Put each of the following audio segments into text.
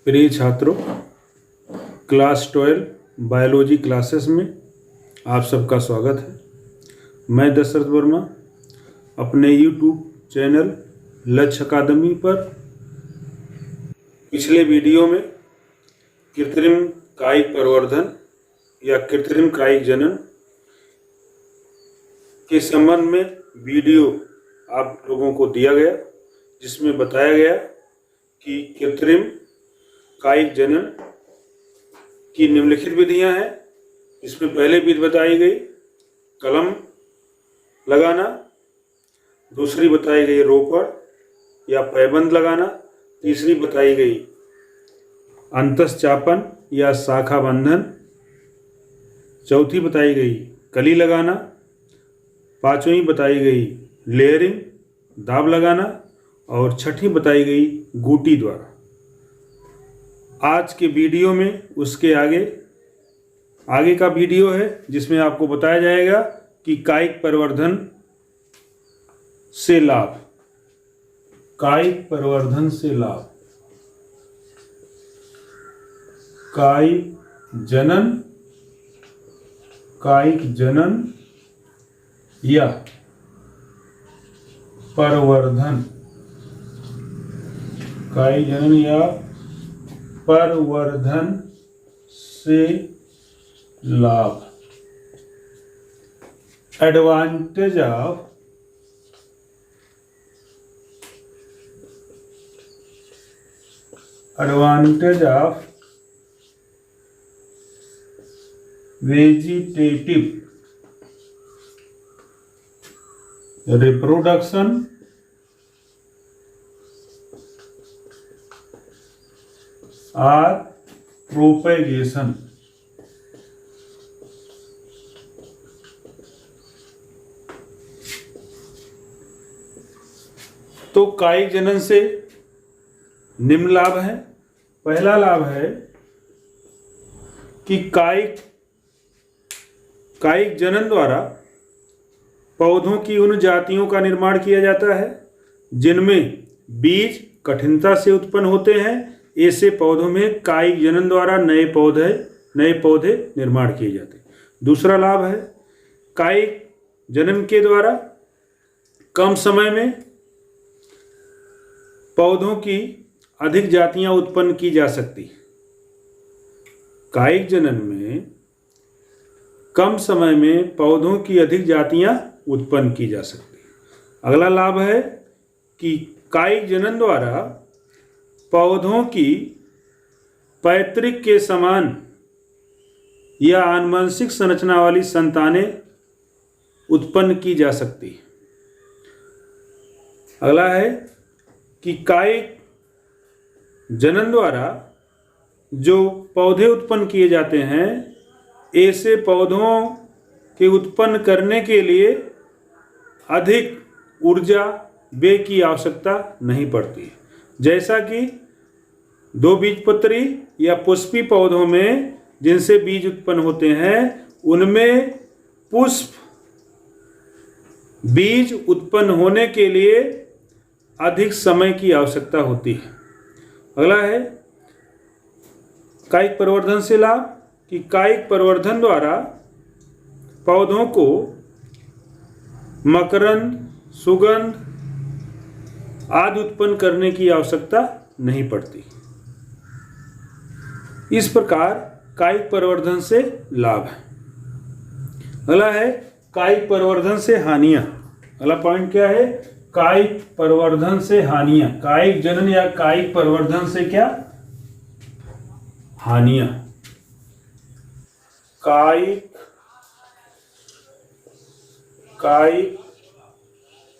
प्रिय छात्रों, class 12 biology classes में आप सबका स्वागत है। मैं दशरथ वर्मा अपने यूट्यूब चैनल लक्ष्य अकादमी पर पिछले वीडियो में कृत्रिम कायिक प्रवर्धन या कृत्रिम कायिक जनन के संबंध में वीडियो आप लोगों को दिया गया, जिसमें बताया गया कि कृत्रिम कायिक जनन की निम्नलिखित विधियां हैं। इसमें पहले विधि बताई गई कलम लगाना, दूसरी बताई गई रोपण या पैबंद लगाना, तीसरी बताई गई अंतःचापन या शाखा बंधन, चौथी बताई गई कली लगाना, पांचवी बताई गई लेयरिंग दाब लगाना और छठी बताई गई गूटी द्वारा। आज के वीडियो में उसके आगे का वीडियो है, जिसमें आपको बताया जाएगा कि कायिक प्रवर्धन से लाभ, कायिक प्रवर्धन से लाभ, कायिक जनन या प्रवर्धन, कायिक जनन या प्रवर्धन से लाभ। एडवांटेज ऑफ वेजिटेटिव रिप्रोडक्शन और प्रोपेगेशन। तो कायिक जनन से निम्न लाभ है। पहला लाभ है कि कायिक जनन द्वारा पौधों की उन जातियों का निर्माण किया जाता है जिनमें बीज कठिनता से उत्पन्न होते हैं। ऐसे पौधों में कायिक जनन द्वारा नए पौधे निर्माण किए जाते हैं। दूसरा लाभ है कायिक जनन के द्वारा कम समय में पौधों की अधिक जातियां उत्पन्न की जा सकती। कायिक जनन में कम समय में पौधों की अधिक जातियां उत्पन्न की जा सकती। अगला लाभ है कि कायिक जनन द्वारा पौधों की पैतृक के समान या आनुवंशिक संरचना वाली संतानें उत्पन्न की जा सकती। अगला है कि कायिक जनन द्वारा जो पौधे उत्पन्न किए जाते हैं, ऐसे पौधों के उत्पन्न करने के लिए अधिक ऊर्जा व्यय की आवश्यकता नहीं पड़ती। जैसा कि दो बीजपत्री या पुष्पी पौधों में जिनसे बीज उत्पन्न होते हैं, उनमें पुष्प बीज उत्पन्न होने के लिए अधिक समय की आवश्यकता होती है। अगला है कायिक प्रवर्धन से लाभ कि कायिक प्रवर्धन द्वारा पौधों को मकरंद, सुगंध आदि उत्पन्न करने की आवश्यकता नहीं पड़ती। इस प्रकार कायिक प्रवर्धन से लाभ है। अगला है कायिक प्रवर्धन से हानियां। अगला पॉइंट क्या है? कायिक प्रवर्धन से हानियां। कायिक जनन या कायिक प्रवर्धन से क्या हानियां? कायिक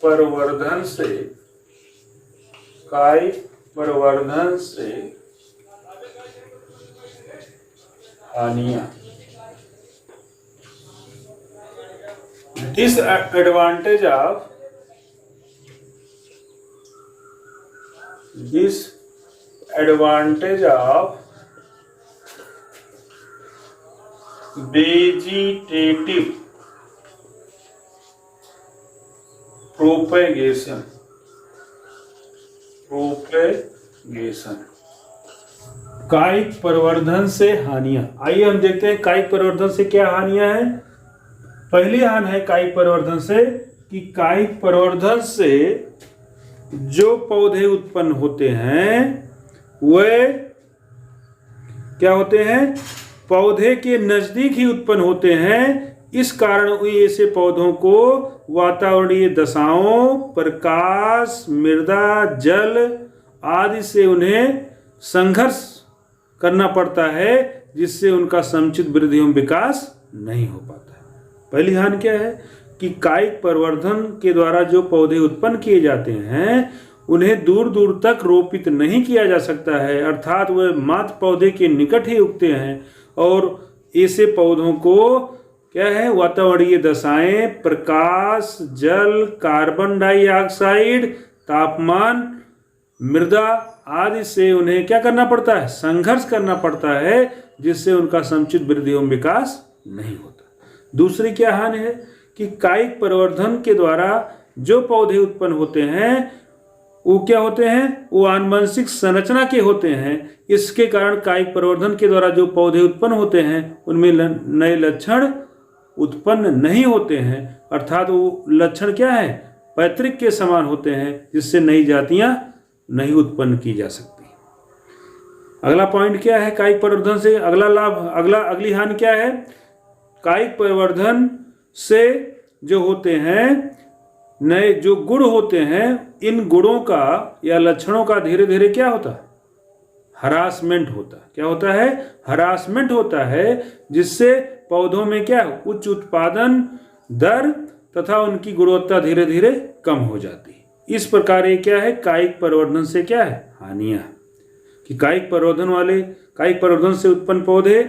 प्रवर्धन से हानियां। disadvantage of vegetative propagation कायिक प्रवर्धन से हानियां। आइए हम देखते हैं कायिक प्रवर्धन से क्या हानियां हैं। पहली हानि है कायिक प्रवर्धन से कि कायिक प्रवर्धन से जो पौधे उत्पन्न होते हैं वे क्या होते हैं, पौधे के नजदीक ही उत्पन्न होते हैं। इस कारण ऐसे पौधों को वातावरणीय दशाओं, प्रकाश, मृदा, जल आदि से उन्हें संघर्ष करना पड़ता है, जिससे उनका समुचित वृद्धि एवं विकास नहीं हो पाता है। पहली हानि क्या है कि कायिक प्रवर्धन के द्वारा जो पौधे उत्पन्न किए जाते हैं उन्हें दूर दूर तक रोपित नहीं किया जा सकता है, अर्थात वह मात्र पौधे के निकट ही उगते हैं। और ऐसे पौधों को क्या है, वातावरणीय दशाएं, प्रकाश, जल, कार्बन डाइऑक्साइड, तापमान, मृदा आदि से उन्हें क्या करना पड़ता है, संघर्ष करना पड़ता है, जिससे उनका समुचित वृद्धि एवं विकास नहीं होता। दूसरी क्या हानि है कि कायिक प्रवर्धन के द्वारा जो पौधे उत्पन्न होते हैं वो क्या होते हैं, वो आनुवंशिक संरचना के होते हैं। इसके कारण कायिक प्रवर्धन के द्वारा जो पौधे उत्पन्न होते हैं उनमें नए लक्षण उत्पन्न नहीं होते हैं, अर्थात वो लक्षण क्या है, पैतृक के समान होते हैं, जिससे नई जातियां नहीं उत्पन्न की जा सकती। अगला पॉइंट क्या है कायिक प्रवर्धन से अगला लाभ, अगली हानि क्या है, कायिक प्रवर्धन से जो होते हैं नए जो गुण होते हैं, इन गुणों का या लक्षणों का धीरे धीरे क्या होता है, हरासमेंट होता है। क्या होता है, हरासमेंट होता है, जिससे पौधों में क्या उच्च उत्पादन दर तथा उनकी गुणवत्ता धीरे धीरे कम हो जाती है। इस प्रकार ये क्या है, कायिक प्रवर्धन से क्या है, हानियां। कि कायिक प्रवर्धन से उत्पन्न पौधे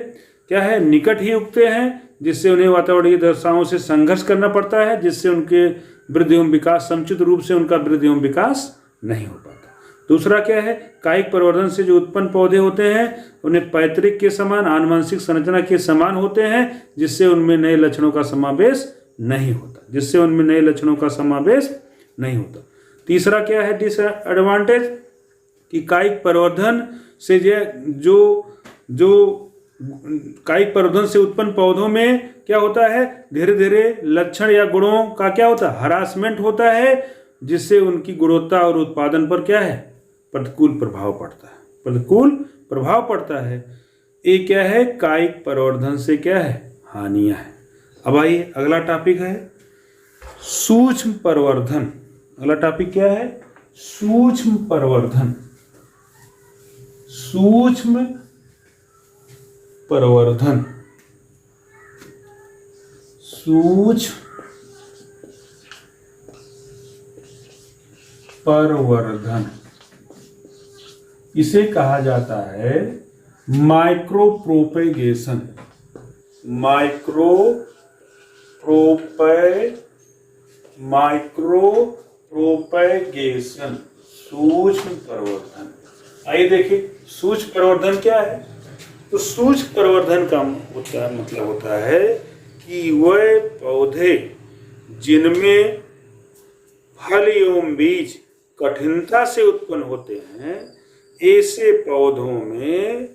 क्या है, निकट ही उगते हैं, जिससे उन्हें वातावरणीय दशाओं से संघर्ष करना पड़ता है, जिससे उनके वृद्धि एवं विकास समुचित रूप से उनका वृद्धि एवं विकास नहीं हो पाता। दूसरा क्या है, कायिक प्रवर्धन से जो उत्पन्न पौधे होते हैं उन्हें पैतृक के समान, आनुवंशिक संरचना के समान होते हैं, जिससे उनमें नए लक्षणों का समावेश नहीं होता। तीसरा क्या है डिसएडवांटेज कि कायिक प्रवर्धन से जो कायिक प्रवर्धन से उत्पन्न पौधों में क्या होता है, धीरे धीरे लक्षण या गुणों का क्या होता है, हरासमेंट होता है, जिससे उनकी गुणवत्ता और उत्पादन पर क्या है, प्रतिकूल प्रभाव पड़ता है। ये क्या है, कायिक प्रवर्धन से क्या है, हानियां है। अब आइए अगला टॉपिक है सूक्ष्म प्रवर्धन। अगला टॉपिक क्या है, सूक्ष्म प्रवर्धन। सूक्ष्म प्रवर्धन इसे कहा जाता है माइक्रो प्रोपेगेशन। सूक्ष्म प्रवर्धन। आइए देखिए सूक्ष्म प्रवर्धन क्या है। तो सूक्ष्म प्रवर्धन का मतलब होता है कि वह पौधे जिनमें फल एवं बीज कठिनता से उत्पन्न होते हैं, ऐसे पौधों में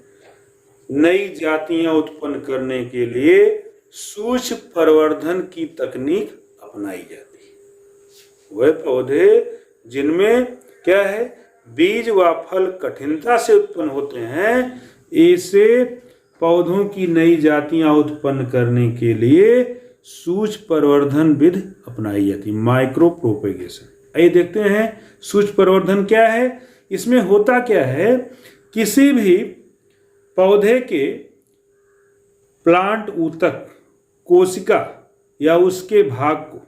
नई जातियां उत्पन्न करने के लिए सूक्ष्म प्रवर्धन की तकनीक अपनाई जाती है। वह पौधे जिनमें क्या है, बीज व फल कठिनता से उत्पन्न होते हैं, ऐसे पौधों की नई जातियां उत्पन्न करने के लिए सूक्ष्म प्रवर्धन विधि अपनाई जाती है, माइक्रो प्रोपेगेशन। आइए देखते हैं सूक्ष्म प्रवर्धन क्या है। इसमें होता क्या है, किसी भी पौधे के प्लांट ऊतक कोशिका या उसके भाग को,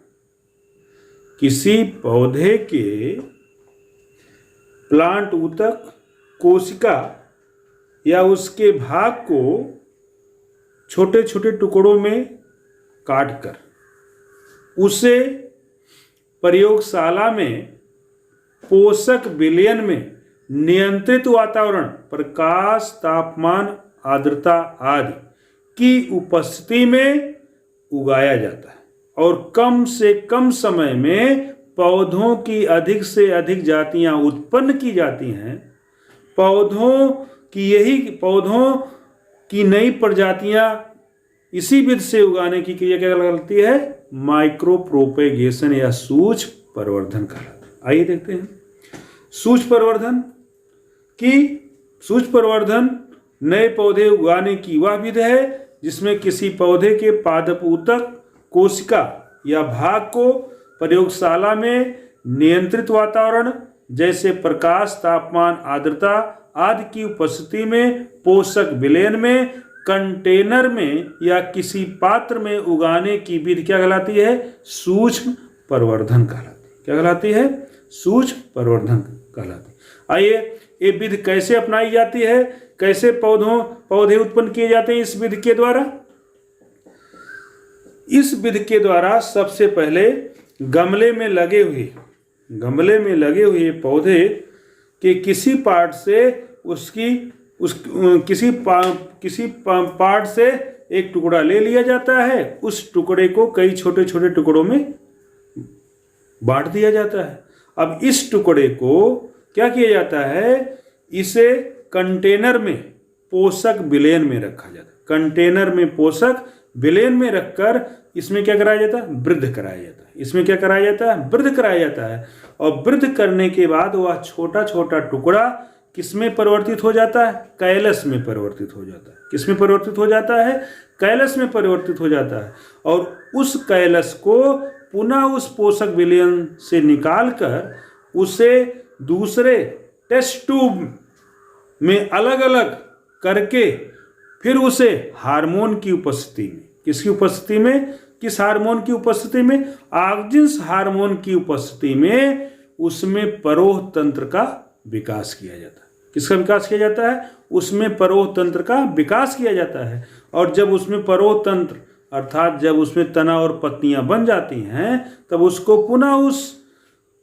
किसी पौधे के प्लांट ऊतक कोशिका या उसके भाग को छोटे छोटे टुकड़ों में काटकर उसे प्रयोगशाला में पोषक विलयन में नियंत्रित वातावरण, प्रकाश, तापमान, आर्द्रता आदि की उपस्थिति में उगाया जाता है और कम से कम समय में पौधों की अधिक से अधिक जातियां उत्पन्न की जाती हैं। पौधों कि यही पौधों की नई प्रजातियां इसी विधि से उगाने की क्रिया क्या कहलाती है? माइक्रो प्रोपेगेशन या सूक्ष्म प्रवर्धन कहलाता है। आइए देखते हैं सूक्ष्म प्रवर्धन नए पौधे उगाने की वह विधि है जिसमें किसी पौधे के पादप ऊतक, कोशिका या भाग को प्रयोगशाला में नियंत्रित वातावरण जैसे प्रकाश, तापमान, आर्द्रता आदि की उपस्थिति में पोषक विलयन में कंटेनर में या किसी पात्र में उगाने की विधि क्या कहलाती है? सूक्ष्म प्रवर्धन कहलाती है। क्या कहलाती है? सूक्ष्म प्रवर्धन कहलाती है। आइए ये विधि कैसे अपनाई जाती है, कैसे पौधे उत्पन्न किए जाते हैं इस विधि के द्वारा? इस विधि के द्वारा सबसे पहले गमले में लगे हुए पौधे के किसी पार्ट से किसी पार्ट से एक टुकड़ा ले लिया जाता है। उस टुकड़े को कई छोटे छोटे टुकड़ों में बांट दिया जाता है। अब इस टुकड़े को क्या किया जाता है? इसे कंटेनर में पोषक विलयन में रखा जाता है। कंटेनर में पोषक विलयन में रखकर इसमें क्या कराया जाता है? वृद्ध कराया जाता है। इसमें क्या कराया जाता है? वृद्ध कराया जाता है। और वृद्ध करने के बाद वह छोटा छोटा टुकड़ा किसमें परिवर्तित हो जाता है? कैलस में परिवर्तित हो जाता है। किसमें परिवर्तित हो जाता है? कैलस में परिवर्तित हो जाता है। और उस कैलस को पुनः उस पोषक विलयन से निकालकर उसे दूसरे टेस्ट ट्यूब में अलग अलग करके फिर उसे हार्मोन की उपस्थिति में, किसकी उपस्थिति में? किस हार्मोन की उपस्थिति में? ऑक्जिन्स हार्मोन की उपस्थिति में उसमें परोह तंत्र का विकास किया जाता है। किसका विकास किया जाता है? उसमें परोह तंत्र का विकास किया जाता है। और जब उसमें परोह तंत्र अर्थात जब उसमें तना और पत्तियां बन जाती हैं तब उसको पुनः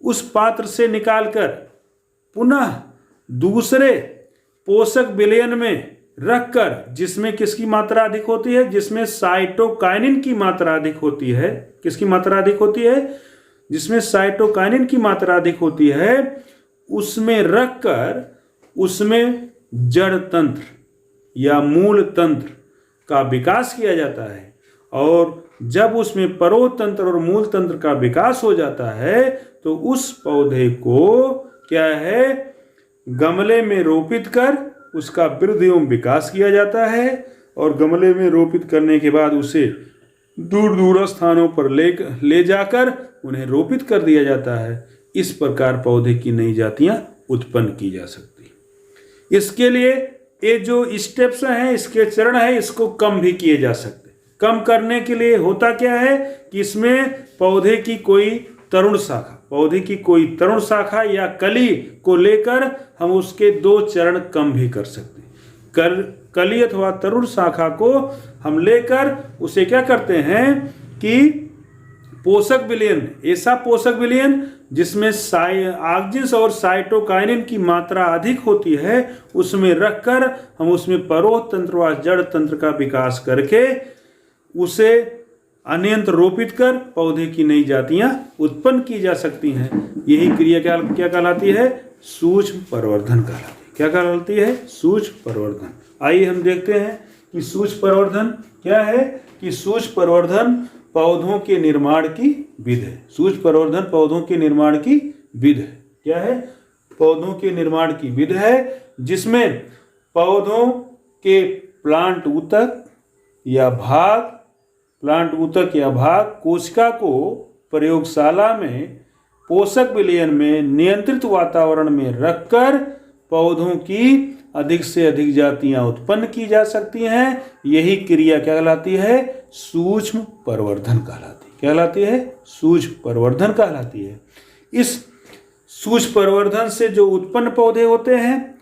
उस पात्र से निकालकर पुनः दूसरे पोषक विलयन में रखकर, जिसमें किसकी मात्रा अधिक होती है? जिसमें साइटोकाइनिन की मात्रा अधिक होती है। किसकी मात्रा अधिक होती है? जिसमें साइटोकाइनिन की मात्रा अधिक होती है उसमें रखकर उसमें जड़ तंत्र या मूल तंत्र का विकास किया जाता है। और जब उसमें परोह तंत्र और मूल तंत्र का विकास हो जाता है तो उस पौधे को क्या है? गमले में रोपित कर उसका वृद्धि एवं विकास किया जाता है। और गमले में रोपित करने के बाद उसे दूर दूर स्थानों पर ले जाकर उन्हें रोपित कर दिया जाता है। इस प्रकार पौधे की नई जातियां उत्पन्न की जा सकती हैं। इसके लिए ये जो स्टेप्स हैं, इसके चरण हैं, इसको कम भी किए जा सकते। कम करने के लिए होता क्या है कि इसमें पौधे की कोई तरुण शाखा या कली को लेकर हम उसके 2 चरण कम भी कर सकते हैं। कली अथवा तरुण शाखा को हम लेकर उसे क्या करते हैं कि पोषक विलयन, ऐसा पोषक विलयन जिसमें ऑक्जिन्स और साइटोकाइनिन की मात्रा अधिक होती है उसमें रखकर हम उसमें परोह तंत्र व जड़ तंत्र का विकास करके उसे अनियंत्र रोपित कर पौधे की नई जातियां उत्पन्न की जा सकती हैं। यही क्रिया क्या कहलाती है? सूक्ष्म प्रवर्धन कहलाती है। क्या कहलाती है? सूक्ष्म प्रवर्धन। आइए हम देखते हैं कि सूक्ष्म प्रवर्धन क्या है। कि सूक्ष्म प्रवर्धन पौधों के निर्माण की विधि है। सूक्ष्म प्रवर्धन पौधों के निर्माण की विधि है। क्या है? पौधों के निर्माण की विधि है जिसमें पौधों के प्लांट ऊतक या भाग कोशिका को प्रयोगशाला में पोषक विलयन में नियंत्रित वातावरण में रखकर पौधों की अधिक से अधिक जातियां उत्पन्न की जा सकती हैं। यही क्रिया क्या कहलाती है? सूक्ष्म प्रवर्धन कहलाती है। क्या कहलाती है? सूक्ष्म प्रवर्धन कहलाती है। इस सूक्ष्म प्रवर्धन से जो उत्पन्न पौधे होते हैं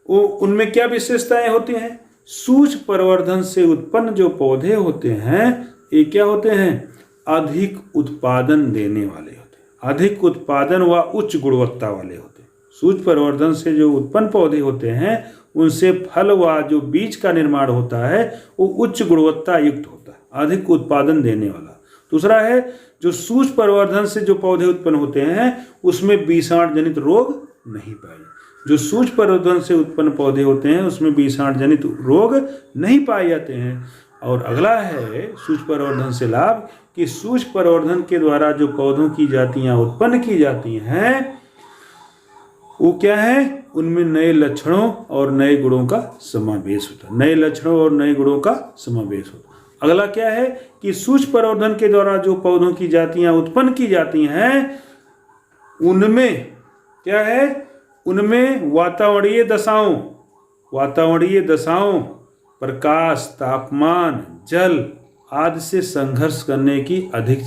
वो उनमें क्या विशेषताएं होती हैं? सूक्ष्म प्रवर्धन से उत्पन्न जो पौधे होते हैं ये क्या होते हैं? अधिक उत्पादन देने वाले होते हैं। अधिक उत्पादन व उच्च गुणवत्ता वाले होते हैं। सूक्ष्म प्रवर्धन से जो उत्पन्न पौधे होते हैं उनसे फल व जो बीज का निर्माण होता है वो उच्च गुणवत्ता युक्त होता है, अधिक उत्पादन देने वाला। दूसरा है जो सूक्ष्म प्रवर्धन से जो पौधे उत्पन्न होते हैं उसमें विषाणु जनित रोग नहीं पाए। जो सूक्ष्म परागवर्धन से उत्पन्न पौधे होते हैं उसमें विषाणु जनित रोग नहीं पाए जाते हैं। और अगला है सूक्ष्म परागवर्धन से लाभ कि सूक्ष्म परागवर्धन के द्वारा जो पौधों की जातियां उत्पन्न की जाती हैं वो क्या है, उनमें नए लक्षणों और नए गुणों का समावेश होता है। नए लक्षणों और नए गुणों का समावेश होता है। अगला क्या है कि सूक्ष्म परागवर्धन के द्वारा जो पौधों की जातियां उत्पन्न की जाती हैं उनमें क्या है, उनमें वातावरणीय दशाओं प्रकाश, तापमान, जल आदि से संघर्ष करने की अधिक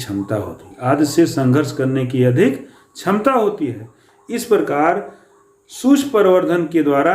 क्षमता होती है। इस प्रकार सूक्ष्म परागवर्धन के द्वारा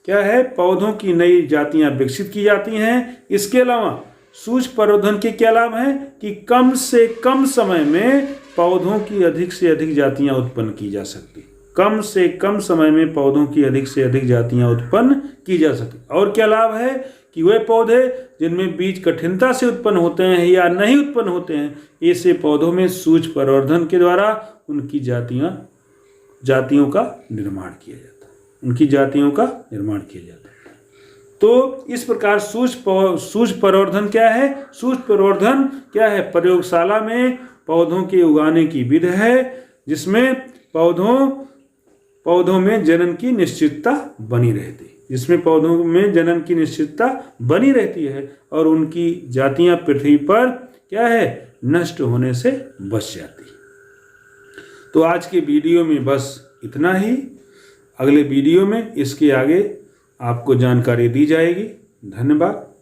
क्या है, पौधों की नई जातियां विकसित की जाती हैं। इसके अलावा सूक्ष्म परागवर्धन के क्या लाभ हैं कि कम से कम समय में पौधों की अधिक से अधिक जातियां उत्पन्न की जा सकती। कम से कम समय में पौधों की अधिक से अधिक जातियां उत्पन्न की जा सकती। और क्या लाभ है कि वे पौधे जिनमें बीज कठिनता से उत्पन्न होते हैं या नहीं उत्पन्न होते हैं, ऐसे पौधों में सूक्ष्म परागवर्धन के द्वारा उनकी जातियों का निर्माण किया जाता है। तो इस प्रकार सूक्ष्म परागवर्धन क्या है, सूक्ष्म परागवर्धन क्या है, प्रयोगशाला में पौधों के उगाने की विधि है जिसमें पौधों में जनन की निश्चितता बनी रहती है और उनकी जातियां पृथ्वी पर क्या है, नष्ट होने से बच जाती। तो आज के वीडियो में बस इतना ही। अगले वीडियो में इसके आगे आपको जानकारी दी जाएगी। धन्यवाद।